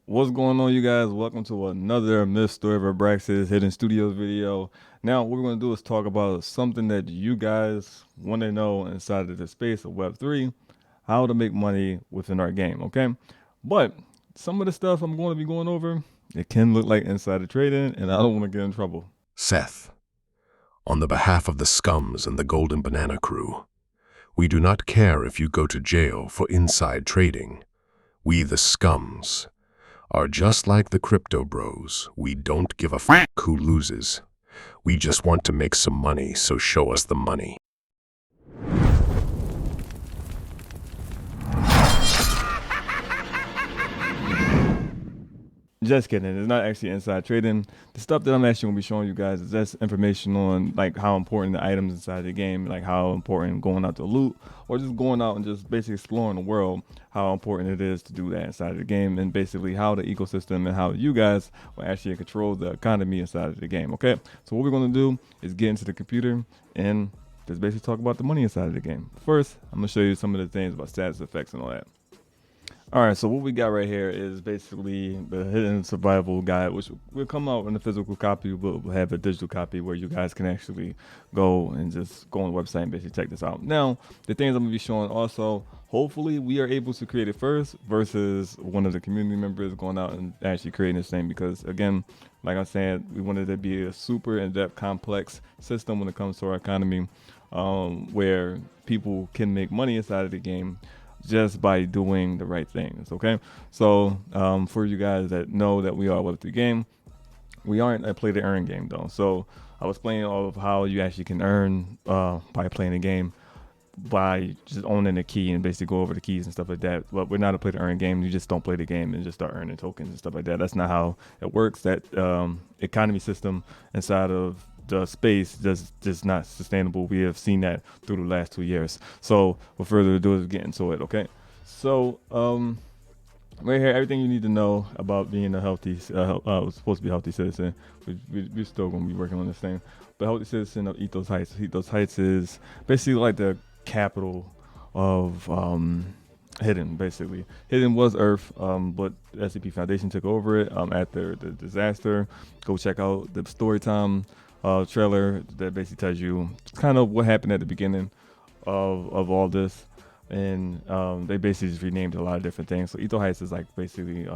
What's going on, you guys? Welcome to another Myth Story of Abraxas Hidden Studios video. Now, what we're going to do is talk about something that you guys want to know inside of the space of Web3, how to make money within our game, okay? But some of the stuff I'm going to be going over, it can look like insider trading, and I don't want to get in trouble. Seth, on the behalf of the Scums and the Golden Banana Crew, we do not care if you go to jail for inside trading. We, the Scums, are just like the crypto bros. We don't give a f who loses. We just want to make some money, so show us the money. Just kidding. It's not actually inside trading. The stuff that I'm actually going to be showing you guys is just information on like how important the items inside the game, like how important going out to loot or just going out and just basically exploring the world, how important it is to do that inside of the game, and basically how the ecosystem and how you guys will actually control the economy inside of the game. Okay, so what we're going to do is get into the computer and just basically talk about the money inside of the game. First, I'm going to show you some of the things about status effects and all that. All right, so what we got right here is basically the hidden survival guide, which will come out in a physical copy, but we'll have a digital copy where you guys can actually go and just go on the website and basically check this out. Now, the things I'm gonna be showing also, hopefully we are able to create it first versus one of the community members going out and actually creating this thing, because again, like I said, we wanted it to be a super in-depth, complex system when it comes to our economy, where people can make money inside of the game just by doing the right things. Okay, so for you guys that know that we are a Web3 game, we aren't a play to earn game though. So I was explaining all of how you actually can earn by playing the game by just owning the key and basically go over the keys and stuff like that. But we're not a play to earn game. You just don't play the game and just start earning tokens and stuff like that. That's not how it works. That economy system inside of the space just not sustainable. We have seen that through the last 2 years. So without further ado, is get into it. Okay, so right here, everything you need to know about being a healthy, supposed to be a healthy citizen. We're still gonna be working on this thing, but healthy citizen of Ethos Heights. Ethos Heights is basically like the capital of Hidden. Basically, Hidden was Earth, but the SCP Foundation took over it after the disaster. Go check out the story time trailer that basically tells you kind of what happened at the beginning of all this, and they basically just renamed a lot of different things. So Ethos Heights is like basically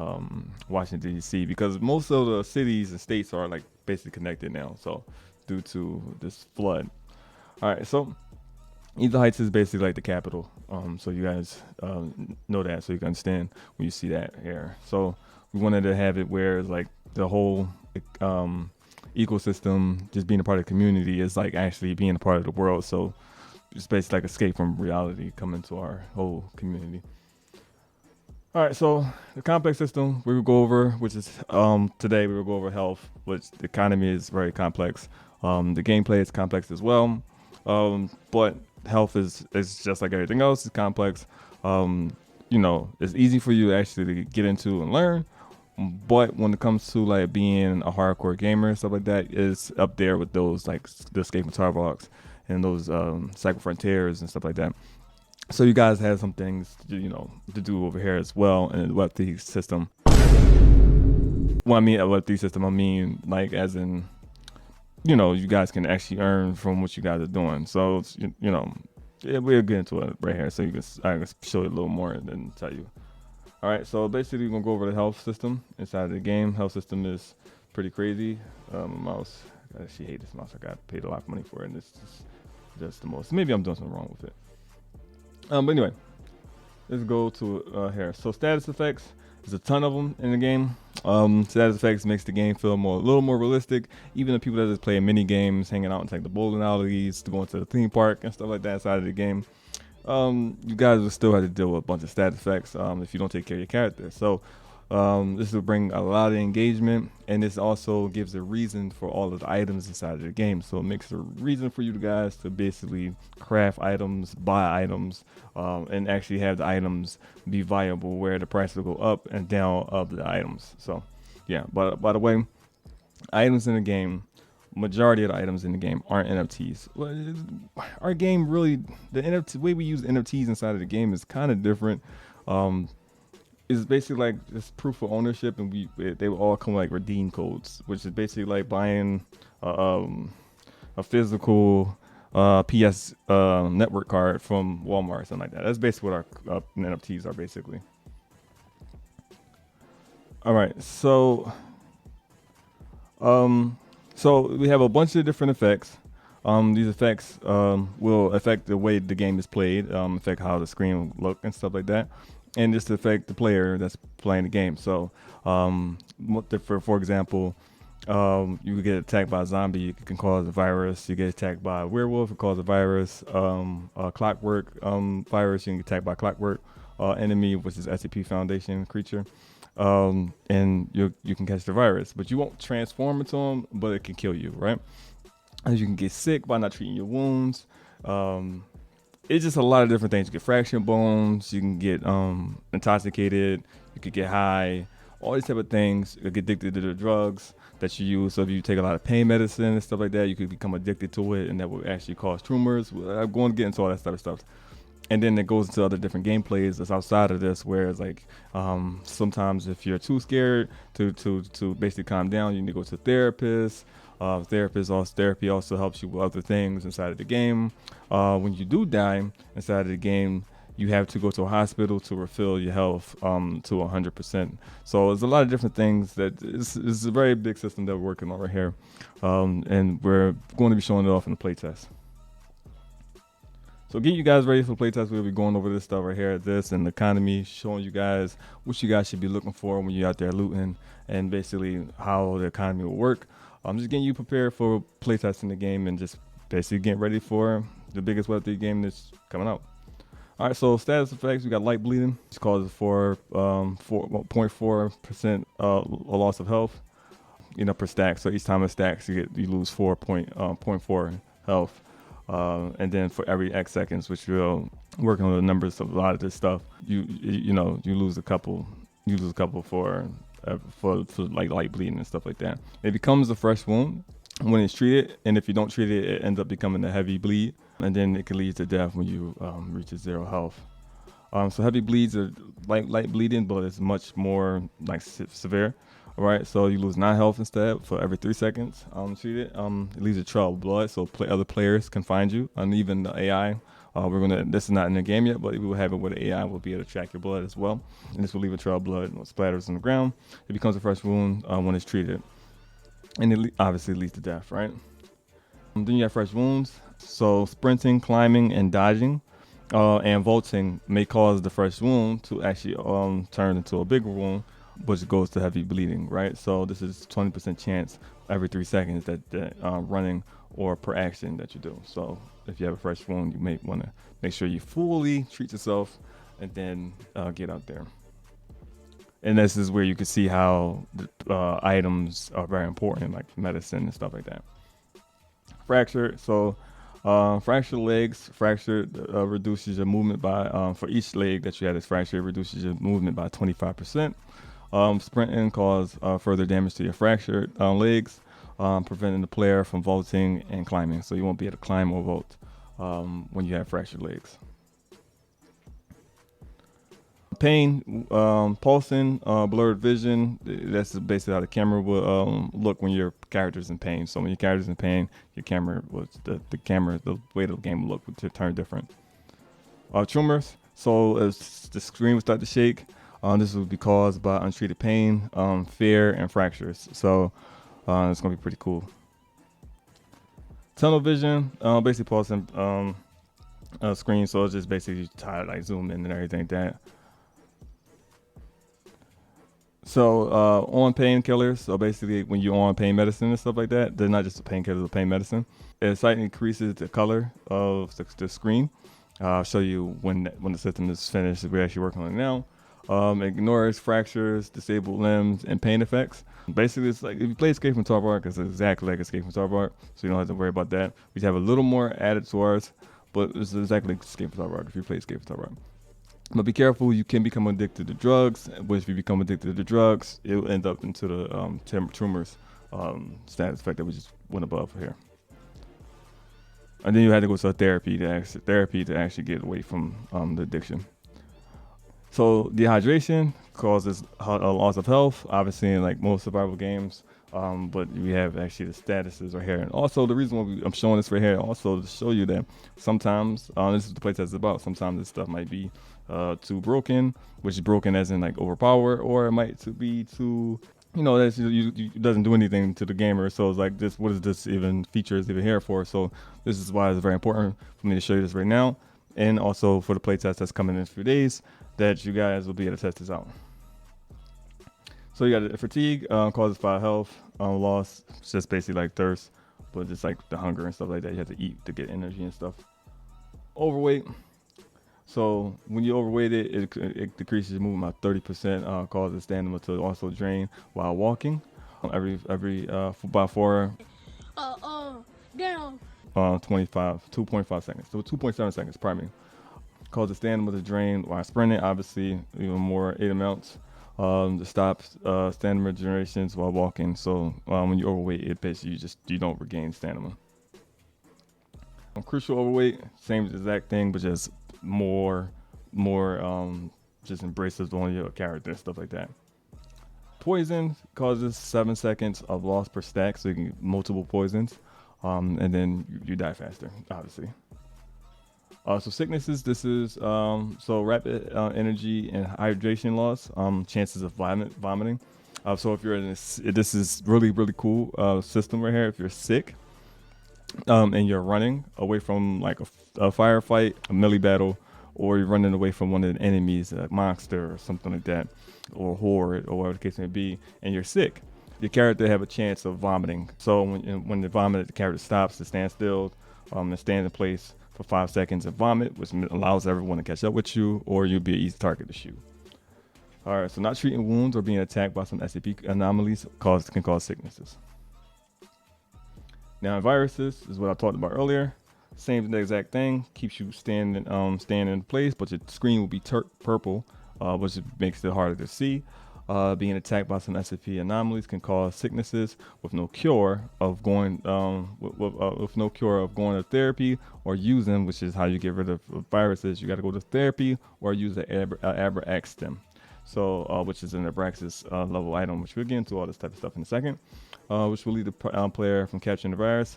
Washington D.C. because most of the cities and states are like basically connected now. So due to this flood. All right, so Ethos Heights is basically like the capital. So you guys know that, so you can understand when you see that here. So we wanted to have it where it's like the whole ecosystem, just being a part of the community, is like actually being a part of the world. So it's basically like escape from reality coming to our whole community. All right, so the complex system we will go over, which is today we will go over health, which the economy is very complex. The gameplay is complex as well, but health is just like everything else. It's complex. It's easy for you actually to get into and learn. But when it comes to like being a hardcore gamer and stuff like that, it's up there with those like the Escape from Tarbox and those Cyber Frontiers and stuff like that. So you guys have some things to do over here as well in the Web3 system. When I mean a Web3 system, I mean like as in you guys can actually earn from what you guys are doing. So it's, we'll get into it right here, so I can show you a little more and then tell you. All right, so basically we're gonna go over the health system inside of the game. Health system is pretty crazy. Mouse, I actually hate this mouse. I got paid a lot of money for it, and it's just the most. Maybe I'm doing something wrong with it. But anyway, let's go to here. So status effects, there's a ton of them in the game. Status effects makes the game feel a little more realistic. Even the people that just play mini games, hanging out in like the bowling alleys, going to the theme park and stuff like that inside of the game. You guys will still have to deal with a bunch of stat effects if you don't take care of your character. So this will bring a lot of engagement, and this also gives a reason for all of the items inside of the game. So it makes a reason for you guys to basically craft items, buy items, and actually have the items be viable, where the price will go up and down of the items. So yeah, but by the way, items in the game, majority of the items in the game aren't NFTs. Well, our game really, the way we use NFTs inside of the game is kind of different. It's basically like this proof of ownership, and they will all come like redeem codes, which is basically like buying a physical PS network card from Walmart or something like that. That's basically what our NFTs are basically. All right, um, so we have a bunch of different effects. These effects will affect the way the game is played, affect how the screen will look and stuff like that, and just affect the player that's playing the game. So, for example, you could get attacked by a zombie, it can cause a virus. You get attacked by a werewolf, it causes a virus. A clockwork virus, you can get attacked by clockwork enemy, which is SCP Foundation creature. And you can catch the virus, but you won't transform into them, but it can kill you, right? As you can get sick by not treating your wounds. Um, it's just a lot of different things. You get fractured bones, you can get intoxicated, you could get high, all these type of things. You get addicted to the drugs that you use. So if you take a lot of pain medicine and stuff like that, you could become addicted to it, and that will actually cause tumors. I'm going to get into all that type of stuff. And then it goes into other different gameplays that's outside of this, where it's like sometimes if you're too scared to basically calm down, you need to go to a therapist. Therapy also helps you with other things inside of the game. When you do die inside of the game, you have to go to a hospital to refill your health to 100%. So there's a lot of different things that it's a very big system that we're working on right here, and we're going to be showing it off in the playtest. So get you guys ready for playtest. We'll be going over this stuff right here, this and the economy, showing you guys what you guys should be looking for when you're out there looting, and basically how the economy will work. I'm just getting you prepared for playtesting the game, and just basically getting ready for the biggest Web3 game that's coming out. All right, so status effects, we got light bleeding. It's causes 0.4% loss of health, per stack. So each time it stacks, you lose 4.4 health. And then for every X seconds, which you're working on the numbers of a lot of this stuff, you lose a couple. You lose a couple for like light bleeding and stuff like that. It becomes a fresh wound when it's treated, and if you don't treat it, it ends up becoming a heavy bleed, and then it can lead to death when you reach a 0 health. So heavy bleeds are light bleeding, but it's much more like severe. All right, so you lose 9 health instead for every 3 seconds. Treated. It leaves a trail of blood, so other players can find you, and even the AI. This is not in the game yet, but we will have it where the AI will be able to track your blood as well, and this will leave a trail of blood and splatters on the ground. It becomes a fresh wound when it's treated, and it obviously leads to death, right? Then you have fresh wounds. So sprinting, climbing, and dodging, and vaulting may cause the fresh wound to actually turn into a bigger wound, which goes to heavy bleeding, right? So this is 20% chance every 3 seconds that running or per action that you do. So if you have a fresh wound, you may want to make sure you fully treat yourself and then get out there. And this is where you can see how the items are very important, like medicine and stuff like that. Fractured. So fractured legs, reduces your movement by, for each leg that you had is fractured, reduces your movement by 25%. Sprinting cause further damage to your fractured legs, preventing the player from vaulting and climbing. So you won't be able to climb or vault when you have fractured legs. Pain, pulsing, blurred vision. That's basically how the camera will look when your character's in pain. So when your character's in pain, your camera was the way the game will look would turn different. Tremors. So as the screen will start to shake, this will be caused by untreated pain, fear, and fractures. So it's gonna be pretty cool. Tunnel vision, basically pulsing screen. So it's just basically like zoom in and everything like that. So on painkillers, so basically when you're on pain medicine and stuff like that, they're not just a painkiller, they're pain medicine. It slightly increases the color of the screen. I'll show you when the system is finished. We're actually working on it now. Ignores fractures, disabled limbs, and pain effects. Basically, it's like if you play Escape from Tarkov, it's exactly like Escape from Tarkov, so you don't have to worry about that. We have a little more added to ours, but it's exactly like Escape from Tarkov if you play Escape from Tarkov. But be careful, you can become addicted to drugs, which if you become addicted to drugs, it will end up into the tumors status effect that we just went above here. And then you had to go to therapy to actually get away from the addiction. So dehydration causes a loss of health, obviously in like most survival games. But we have actually the statuses right here, and also the reason why I'm showing this right here, also to show you that sometimes this is the playtest is about. Sometimes this stuff might be too broken, which is broken as in like overpowered, or it might to be too, that's it doesn't do anything to the gamer. So it's like this, what is this even features even here for? So this is why it's very important for me to show you this right now, and also for the playtest that's coming in a few days, that you guys will be able to test this out. So you got fatigue, causes 5 health loss. It's just basically like thirst, but just like the hunger and stuff like that. You have to eat to get energy and stuff. Overweight. So when you overweight it decreases your movement by 30%, causes stamina to also drain while walking. Every by 2.5 seconds. So 2.7 seconds, pardon me. Causes stamina to drain while sprinting. Obviously, even more 8 amounts. To stop stamina generations while walking. So when you overweight, it basically you don't regain stamina. Crucial overweight, same exact thing, but just more just embraces on your character and stuff like that. Poison causes 7 seconds of loss per stack, so you can get multiple poisons, and then you die faster, obviously. So sicknesses, this is so rapid energy and hydration loss, chances of vomiting. So if you're in this is really cool system right here. If you're sick and you're running away from like a firefight, a melee battle, or you're running away from one of the enemies, a monster or something like that, or horde, or whatever the case may be, and you're sick, your character have a chance of vomiting. So when the vomit, the character stops to stand still, and stand in place for 5 seconds and vomit, which allows everyone to catch up with you, or you'll be an easy target to shoot. All right, so not treating wounds or being attacked by some SCP anomalies can cause sicknesses. Now, viruses is what I talked about earlier. Same exact thing, keeps you standing in place, but your screen will be purple, which makes it harder to see. Being attacked by some SCP anomalies can cause sicknesses with no cure of going to therapy or using, which is how you get rid of viruses. You got to go to therapy or use the Abraxas stem, so which is an Abraxas level item, which we'll get into all this type of stuff in a second, which will lead the player from capturing the virus,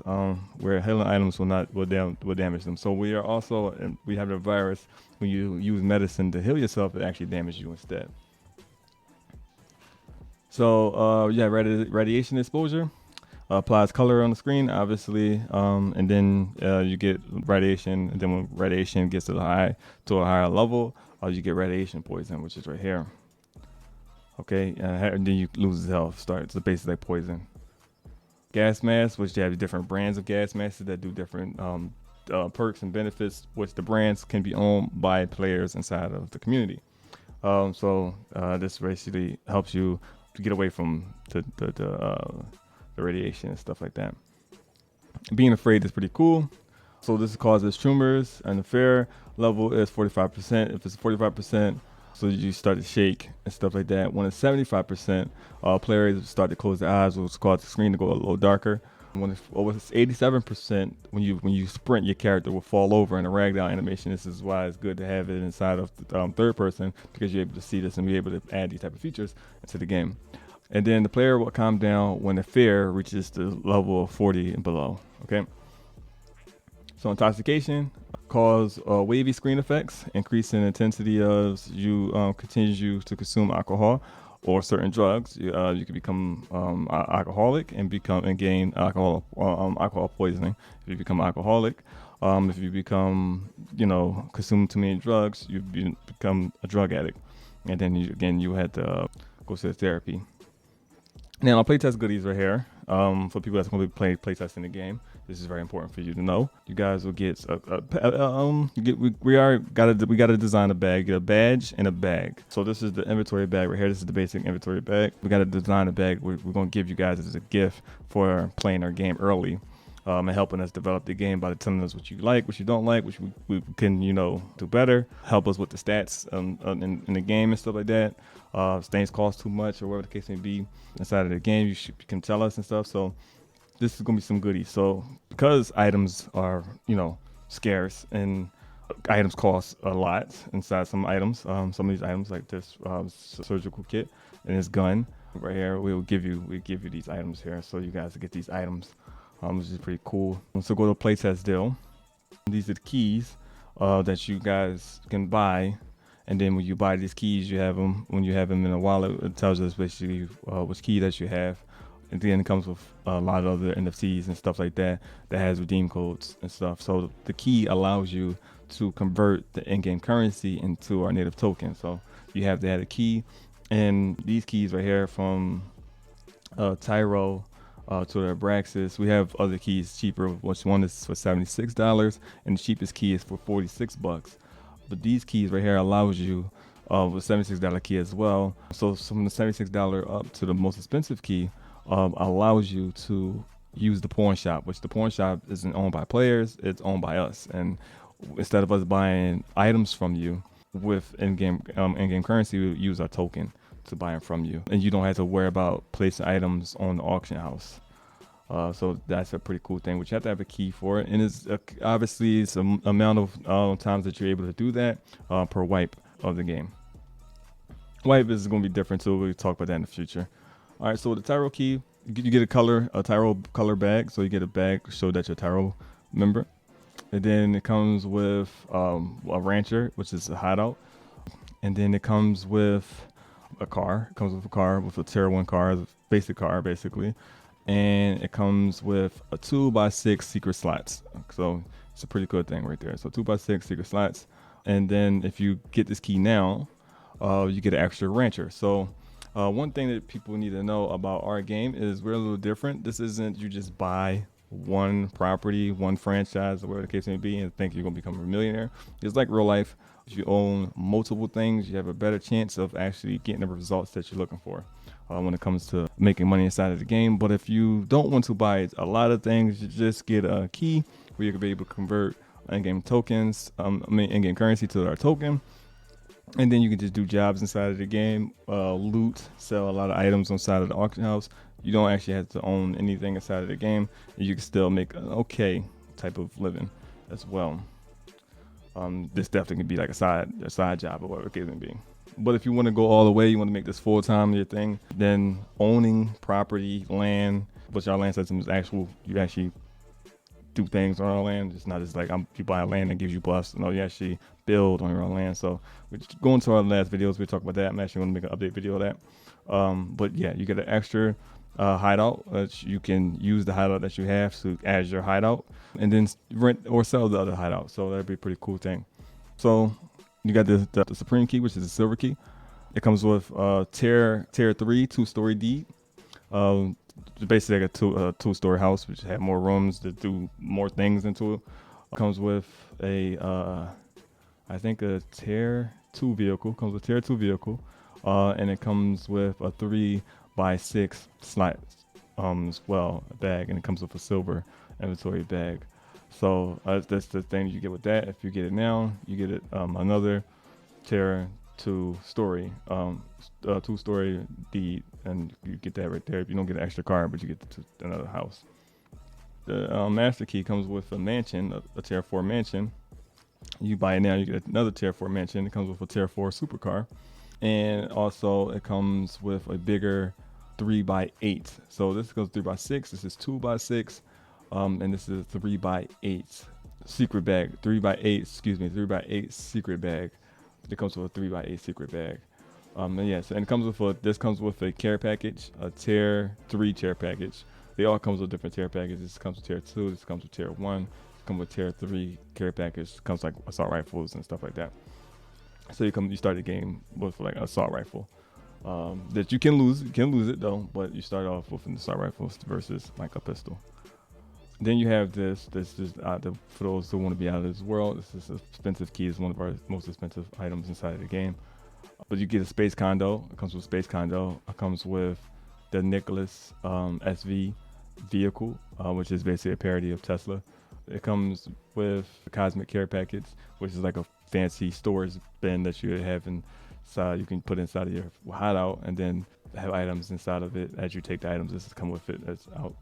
where healing items will damage them. So we have the virus when you use medicine to heal yourself, it actually damages you instead. So radiation exposure applies color on the screen, obviously, and then you get radiation. And then when radiation gets to a higher level, you get radiation poison, which is right here. Okay, and then you lose health. Starts so basically like poison. Gas masks, which they have different brands of gas masks that do different perks and benefits, which the brands can be owned by players inside of the community. So this basically helps you to get away from the radiation and stuff like that. Being afraid is pretty cool. So this causes tumors, and the fear level is 45%. If it's 45%, so you start to shake and stuff like that. When it's 75%, players start to close their eyes, which causes the screen to go a little darker. When it's 87%, when you sprint, your character will fall over in a ragdoll animation. This is why it's good to have it inside of the third person, because you're able to see this and be able to add these type of features into the game. And then the player will calm down when the fear reaches the level of 40 and below. Okay. So intoxication cause wavy screen effects, increase in intensity as you continues you to consume alcohol or certain drugs. You can become alcoholic and gain alcohol poisoning. If you become alcoholic, if you become consume too many drugs, you become a drug addict, and then you had to go to therapy. Now, playtest goodies right here. For people that's going to be playtesting the game, this is very important for you to know. You guys will get we got to design a bag, get a badge and a bag. So this is the inventory bag right here. This is the basic inventory bag. We got to design a bag we're going to give you guys as a gift for playing our game early, and helping us develop the game by telling us what you like, what you don't like, which we can do better. Help us with the stats in the game and stuff like that. Things cost too much or whatever the case may be inside of the game, you can tell us and stuff. So this is gonna be some goodies. So because items are scarce and items cost a lot inside some items. Some of these items, like this surgical kit and this gun right here, we give you these items here, so you guys get these items, which is pretty cool. So go to Playtest deal. These are the keys that you guys can buy, and then when you buy these keys, you have them. When you have them in a wallet, it tells us basically which key that you have. And then it comes with a lot of other NFTs and stuff like that has redeem codes and stuff. So the key allows you to convert the in-game currency into our native token. So you have to add a key, and these keys right here from Tyro to the Abraxas. We have other keys cheaper, which one is for $76, and the cheapest key is for $46. But these keys right here allows you with $76 key as well. So from the $76 up to the most expensive key allows you to use the pawn shop, which the pawn shop isn't owned by players, it's owned by us. And instead of us buying items from you with in-game currency, we use our token to buy them from you, and you don't have to worry about placing items on the auction house. So that's a pretty cool thing, which you have to have a key for it, and it's obviously it's an amount of times that you're able to do that per wipe of the game. Wipe is going to be different too. We'll talk about that in the future. All right, so with the Tyro key, you get a Tyro color bag, so you get a bag to show that you're a Tyro member. And then it comes with a rancher, which is a hideout, and then it comes with a car. It comes with a car, with a tier 1 car, basic car basically, and it comes with a 2x6 secret slots. So it's a pretty good thing right there. So 2x6 secret slots, and then if you get this key now, you get an extra rancher. So one thing that people need to know about our game is we're a little different. This isn't you just buy one property, one franchise, or whatever the case may be, and think you're gonna become a millionaire. It's like real life. If you own multiple things, you have a better chance of actually getting the results that you're looking for when it comes to making money inside of the game. But if you don't want to buy a lot of things, you just get a key where you can be able to convert in-game tokens, in-game currency to our token. And then you can just do jobs inside of the game, loot, sell a lot of items inside of the auction house. You don't actually have to own anything inside of the game. You can still make an okay type of living as well. This definitely can be like a side job or whatever it may be. But if you want to go all the way, you want to make this full-time your thing, then owning property, land, which our land system is you actually do things on our land. It's not just like you buy land that gives you buffs. No, you actually build on your own land. So we're going to our last videos. We talk about that. I'm actually going to make an update video of that. But yeah, you get an extra hideout that you can use the hideout that you have as your hideout, and then rent or sell the other hideout. So that'd be a pretty cool thing. So you got the Supreme key, which is a silver key. It comes with tier 3 2-story deed. Basically like a two-story house, which have more rooms to do more things into it. Comes with I think a tier 2 vehicle. Comes with tier 2 vehicle, and it comes with a 3x6 slot as well, a bag, and it comes with a silver inventory bag. So that's the thing you get with that. If you get it now, you get it another tier 2-story, 2-story deed, and you get that right there. You don't get an extra car, but you get another house. The master key comes with a mansion, a tier 4 mansion. You buy it now, you get another tier 4 mansion. It comes with a tier 4 supercar, and also it comes with a bigger 3x8. So this goes 3x6. This is 2x6, and this is a 3x8 secret bag. 3x8 secret bag. It comes with a 3x8 secret bag. And yes, and it comes with this comes with a care package, a tier 3 care package. They all comes with different tier packages. This comes with tier 2. This comes with tier 1. This comes with tier 3 care package. It comes like assault rifles and stuff like that. So you start the game with like an assault rifle. That you can lose. You can lose it though, but you start off with an assault rifle versus like a pistol. Then you have this is for those who want to be out of this world. This is an expensive key. It's one of our most expensive items inside of the game. But you get a space condo. It comes with space condo. It comes with the Nicholas SV vehicle, which is basically a parody of Tesla. It comes with the Cosmic Care Package, which is like a fancy storage bin that you have inside. You can put inside of your hideout and then have items inside of it. As you take the items, this is come with it as out.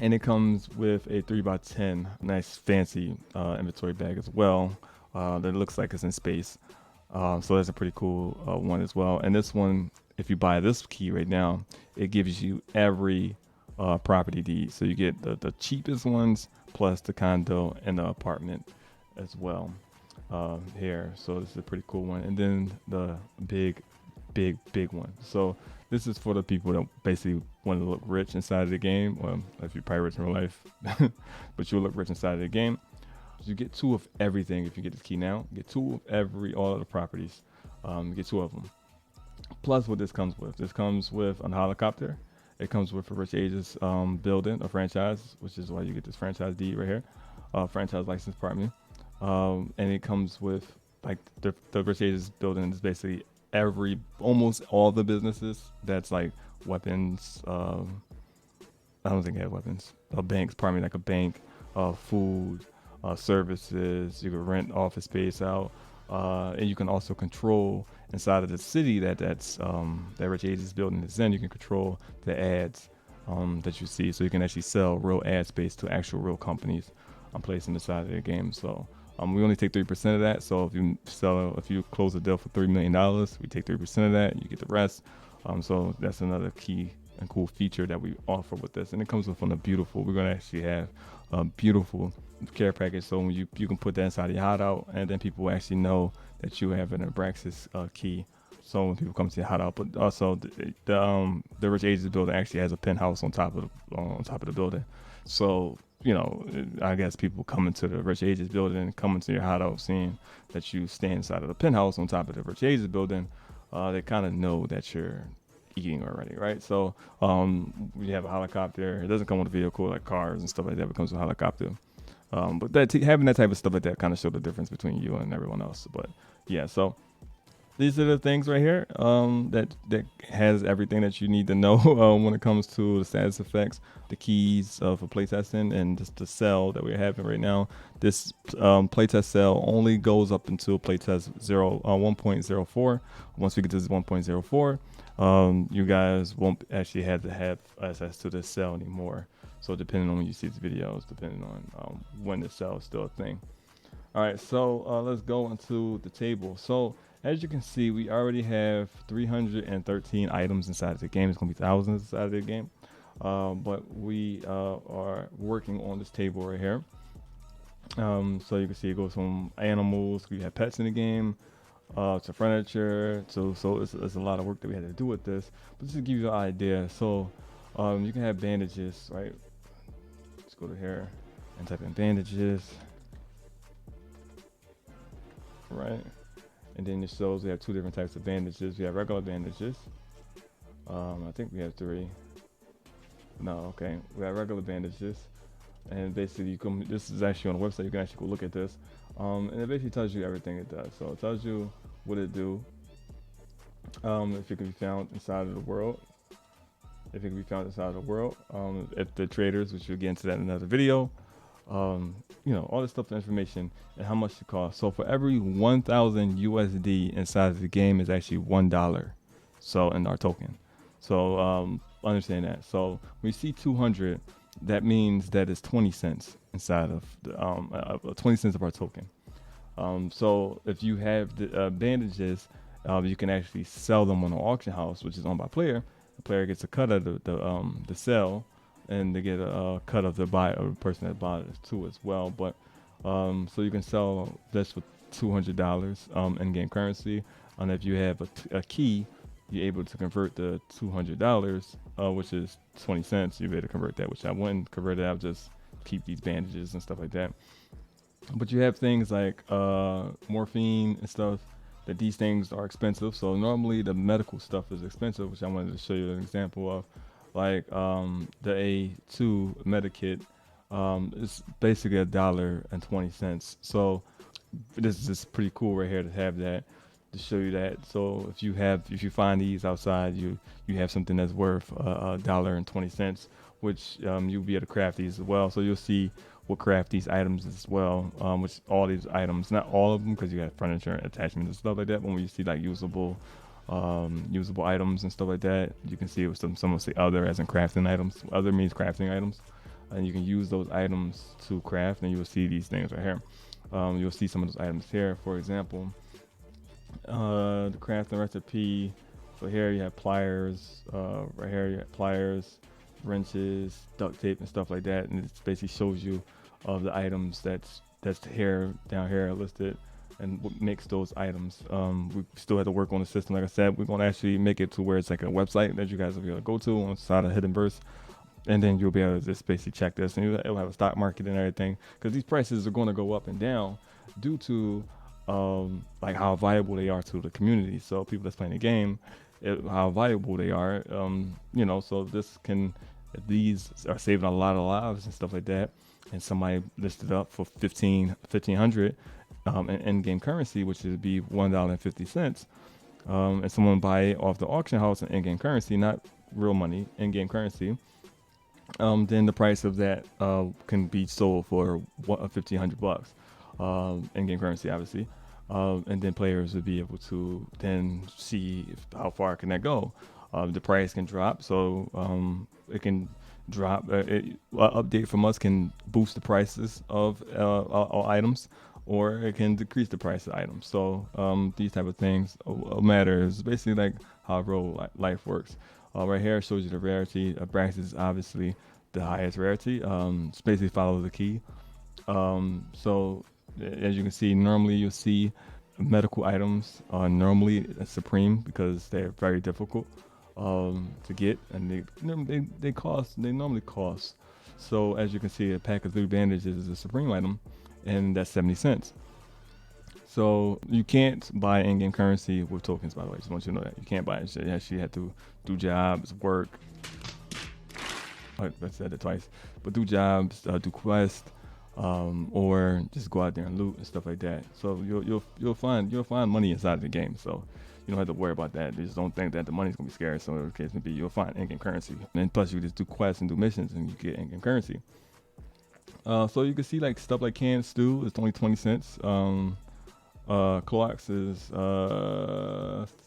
And it comes with a 3x10 nice fancy inventory bag as well, that looks like it's in space. So that's a pretty cool one as well. And this one, if you buy this key right now, it gives you every property deed. So you get the cheapest ones plus the condo and the apartment as well here. So this is a pretty cool one. And then the big one. So this is for the people that basically want to look rich inside of the game. Well, if you're probably rich in real life, but you'll look rich inside of the game. You get 2 of everything if you get this key now. You get 2 of all of the properties. You get 2 of them. Plus, what this comes with? This comes with a helicopter. It comes with a Rich Ages building, a franchise, which is why you get this franchise deed right here, franchise license, pardon me. And it comes with like the Rich Ages building is basically almost all the businesses that's like weapons. I don't think it had weapons. Banks, pardon me, like a bank, food. Services. You can rent office space out, and you can also control inside of the city that Rich Ages building is in. You can control the ads that you see, so you can actually sell real ad space to actual real companies. I'm placing inside of the game. So we only take 3% of that. So if you close a deal for $3 million, we take 3% of that. You get the rest. So that's another key and cool feature that we offer with this, and it comes with we're going to actually have a beautiful care package, so when you can put that inside of your hideout, and then people will actually know that you have an Abraxas key. So when people come to your hideout, but also the Rich Ages building actually has a penthouse on top of the building. So I guess people coming to the Rich Ages building and coming to your hideout, seeing that you stand inside of the penthouse on top of the Rich Ages building, they kind of know that you're eating already, right? So we have a helicopter. It doesn't come with a vehicle like cars and stuff like that. It comes with a helicopter. But having that type of stuff like that kind of show the difference between you and everyone else. But yeah, so these are the things right here that has everything that you need to know when it comes to the status effects, the keys for playtesting, and just the sale that we're having right now. This playtest sale only goes up until playtest 1.04. Once we get to 1.04, you guys won't actually have to have access to this sale anymore. So depending on when you see these videos, depending on when the sale is still a thing. All right, so let's go into the table. So as you can see, we already have 313 items inside of the game. It's gonna be thousands inside of the game, but we are working on this table right here. So you can see it goes from animals. We have pets in the game, to furniture. So it's a lot of work that we had to do with this. But just to give you an idea, so you can have bandages, right? Let's go to here and type in bandages, right? And then it shows we have 2 different types of bandages. We have regular bandages. I think we have 3. No, okay. We have regular bandages. And basically, this is actually on the website. You can actually go look at this. And it basically tells you everything it does. So it tells you what it do. If it can be found inside of the world. If the traders, which we'll get into that in another video. All this stuff, the information, and how much it costs. So for every 1,000 USD inside of the game is actually $1. So in our token. So understand that. So when you see 200, that means that it's 20 cents inside of the 20 cents of our token. So if you have the bandages, you can actually sell them on an auction house, which is owned by player. The player gets a cut of the sell, and they get a cut of the buyer or the person that bought it too as well. But so you can sell this for $200 in-game currency, and if you have a key, you're able to convert the $200, which is 20 cents. You're able to convert that, which I wouldn't convert it. I'll just keep these bandages and stuff like that. But you have things like morphine and stuff. That these things are expensive. So normally the medical stuff is expensive, which I wanted to show you an example of. Like the A2 Medikit is basically $1.20. So this is just pretty cool right here to have that, to show you that. So if you find these outside, you have something that's worth $1.20, which you'll be able to craft these as well. So you'll see we'll craft these items as well, which all these items, not all of them, because you got furniture and attachments and stuff like that. But when you see like usable items and stuff like that, you can see it with some will say other as in crafting items. Other means crafting items, and you can use those items to craft, and you will see these things right here. You'll see some of those items here. For example, the crafting recipe. So here you have pliers. Right here you have pliers, wrenches, duct tape, and stuff like that. And it basically shows you of the items that's here down here listed and what makes those items. We still have to work on the system. Like I said, we're gonna actually make it to where it's like a website that you guys will be able to go to on the side of Hidden Verse, and then you'll be able to just basically check this, and it'll have a stock market and everything, because these prices are going to go up and down due to like how valuable they are to the community. So people that's playing the game, how valuable they are, so this can, if these are saving a lot of lives and stuff like that, and somebody listed up for 1500 in in-game currency, which would be $1.50, and someone buy it off the auction house in in-game currency, not real money, in-game currency, then the price of that can be sold for $1,500 in-game currency, obviously, and then players would be able to then see how far can that go. The price can drop, so it can drop. Update from us can boost the prices of all items, or it can decrease the price of items. So these type of things matter. It's basically like how real life works. Right here it shows you the rarity. Abraxas is obviously the highest rarity. It's basically follow the key. So as you can see, normally you'll see medical items are normally supreme because they're very difficult to get, and they normally cost. So as you can see, a pack of 3 bandages is a supreme item, and that's 70 cents. So you can't buy in-game currency with tokens, by the way. Just want you to know that. You can't buy it. You actually have to do jobs, work. I said it twice. But do jobs, do quests, or just go out there and loot and stuff like that. So you'll find money inside of the game. So you don't have to worry about that. You just don't think that the money's gonna be scarce. So in the case may be, you'll find in-game currency. And plus you just do quests and do missions and you get in-game currency. So you can see like stuff like canned stew is only 20 cents. Clorox is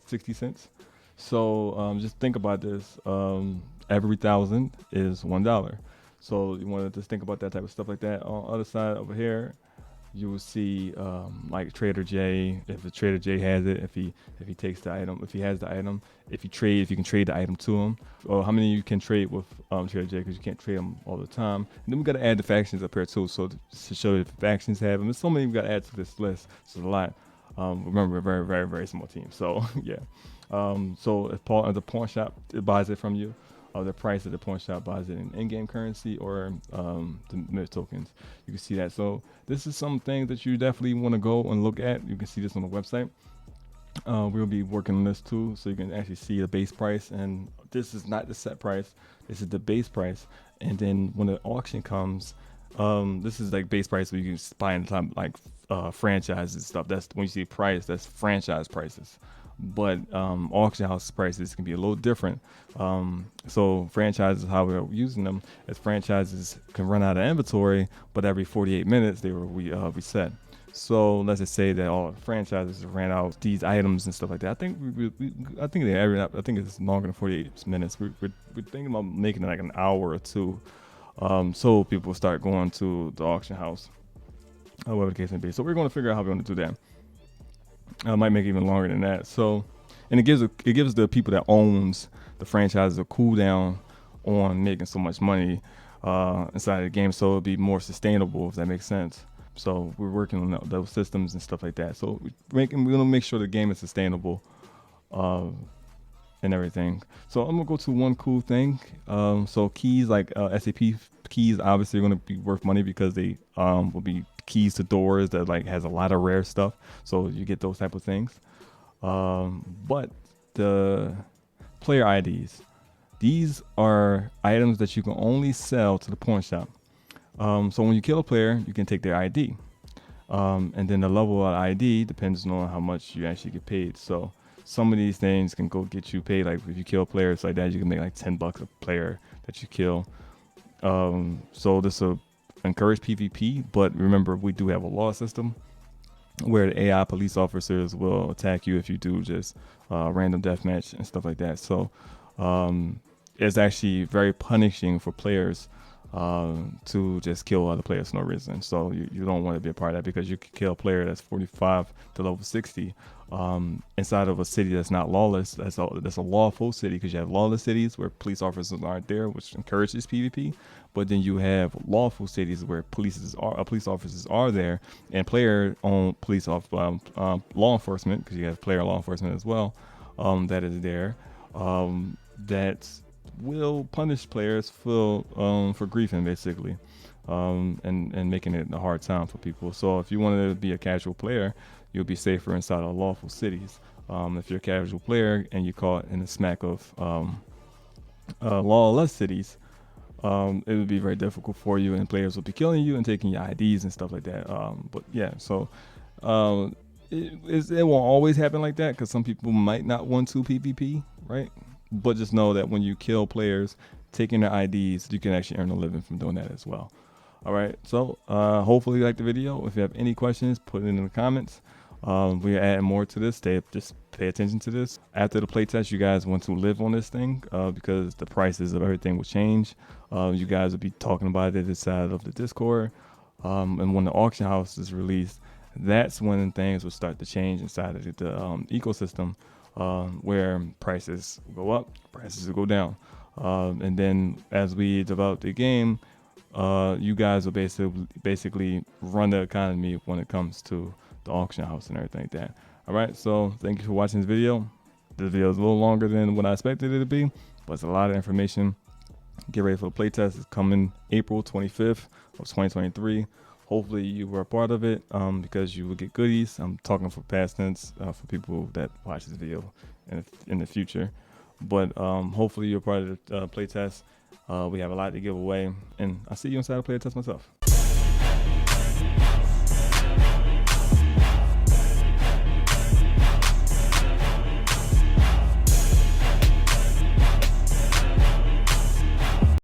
60 cents. So just think about this. Every 1,000 is $1. So you want to just think about that type of stuff like that. On the other side over here, you will see like Trader J. If the Trader J has it, if he takes the item, if he has the item, if you can trade the item to him, or how many you can trade with Trader J, because you can't trade them all the time. And then we got to add the factions up here too, so to show you if factions have them. There's so many we got to add to this list. So it's a lot. Remember, we're a very, very, very small team. So yeah. So if the pawn shop buys it from you, the price of the pawn shop buys it in in-game currency or the myth tokens. You can see that. So this is something that you definitely want to go and look at. You can see this on the website. We'll be working on this too, so you can actually see the base price. And this is not the set price. This is the base price. And then when the auction comes, this is like base price, so you can buy in time like franchises and stuff. That's when you see price, that's franchise prices. But auction house prices can be a little different. So franchises, how we're using them, as franchises can run out of inventory, but every 48 minutes they will reset. So let's just say that all franchises ran out these items and stuff like that. I think I think it's longer than 48 minutes. We're thinking about making it like an hour or two, so people start going to the auction house, whatever the case may be. So we're going to figure out how we're going to do that. I might make it even longer than that. So, and it gives the people that owns the franchises a cooldown on making so much money inside of the game, so it'll be more sustainable, if that makes sense. So we're working on those systems and stuff like that. So we're gonna make sure the game is sustainable and everything. So I'm gonna go to one cool thing. So keys like SAP keys obviously are gonna be worth money because they will be keys to doors that like has a lot of rare stuff. So you get those type of things. But the player IDs, these are items that you can only sell to the pawn shop. So when you kill a player, you can take their ID. And then the level of ID depends on how much you actually get paid. So some of these things can go get you paid. Like if you kill players like that, you can make like $10 a player that you kill. So this will encourage PvP, but remember we do have a law system where the AI police officers will attack you if you do just random deathmatch and stuff like that. So it's actually very punishing for players to just kill other players for no reason. So you don't want to be a part of that, because you could kill a player that's 45 to level 60 inside of a city that's not lawless. That's a lawful city, because you have lawless cities where police officers aren't there, which encourages PvP. But then you have lawful cities where police officers are there, and player-owned law enforcement, because you have player law enforcement as well, that is there, that will punish players for griefing, basically, and making it a hard time for people. So if you want to be a casual player, you'll be safer inside of lawful cities. If you're a casual player and you caught in the smack of lawless cities, it would be very difficult for you, and players will be killing you and taking your IDs and stuff like that. But yeah, so it won't always happen like that, because some people might not want to PvP, right? But just know that when you kill players, taking their IDs, you can actually earn a living from doing that as well. All right, so hopefully you liked the video. If you have any questions, put it in the comments. We are adding more to this. Just pay attention to this. After the playtest, you guys want to live on this thing, because the prices of everything will change. You guys will be talking about it inside of the Discord. And when the auction house is released, that's when things will start to change inside of the ecosystem, where prices go up, prices will go down. And then as we develop the game, you guys will basically run the economy when it comes to the auction house and everything like that. All right, so thank you for watching this video. This video is a little longer than what I expected it to be, but it's a lot of information. Get ready for the playtest. It's coming April 25th of 2023. Hopefully you were a part of it, because you will get goodies. I'm talking for past tense, for people that watch this video in the future. But hopefully you're part of the playtest. We have a lot to give away, and I'll see you inside the playtest myself.